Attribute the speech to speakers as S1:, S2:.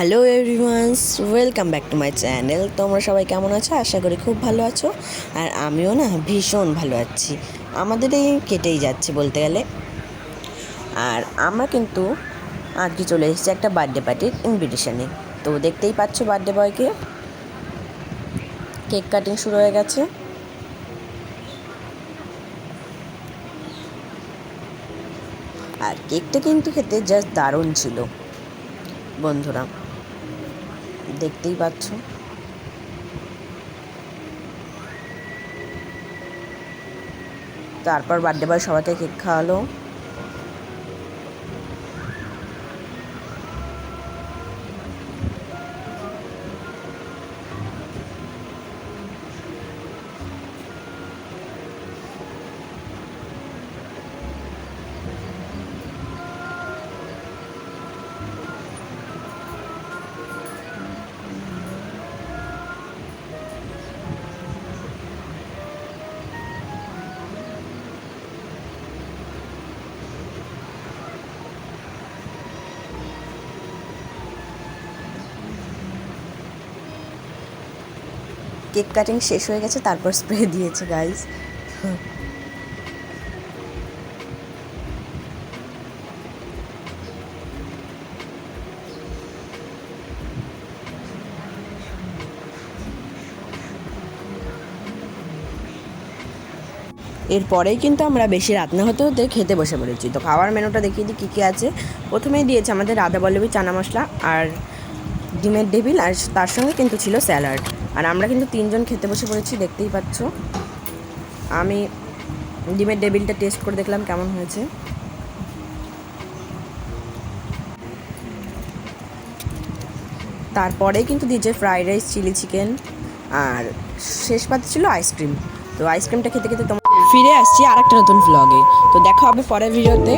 S1: Hello everyone's, welcome back to my channel. তোমরা সবাই কেমন আছো? আশা করি খুব ভালো আছো। আর আমিও না ভীষণ ভালো আছি। আমাদের এই কেটেই যাচ্ছে বলতে গেলে। আর আমরা কিন্তু আজকে চলে এসেছি একটা বার্থডে পার্টির ইনভিটেশনে। তো দেখতেই পাচ্ছ বার্থডে বয়কে। কেক কাটিং শুরু হয়ে গেছে। আর কেকটা কিন্তু খেতে জাস্ট দারুণ ছিল বন্ধুরা, দেখতেই পাচ্ছ। তারপর বার্থডে বয় সবাইকে কেক খাওয়ালো। কেক কাটিং শেষ হয়ে গেছে, তারপর স্প্রে দিয়েছে গাইস। এরপরেই কিন্তু আমরা বেশি রাত না হতে হতে খেতে বসে পড়েছি। তো খাওয়ার মেনুটা দেখিয়ে দিই কী কী আছে। প্রথমেই দিয়েছে আমাদের রাধা বল্লভী চানা মশলা আর ডিমের ডেভিল, আর তার সঙ্গে কিন্তু ছিল স্যালাড। আর আমরা কিন্তু 3 জন খেতে বসে পড়েছি, দেখতেই পাচ্ছ। আমি ডিমের ডেভিলটা টেস্ট করে দেখলাম কেমন হয়েছে। তারপরেই কিন্তু দিয়েছে ফ্রাইড রাইস, চিলি চিকেন, আর শেষ পাতে ছিল আইসক্রিম। তো আইসক্রিমটা খেতে খেতে তোমার ফিরে আসছি আর একটা নতুন ভ্লগে। তো দেখা হবে পরের ভিডিওতে।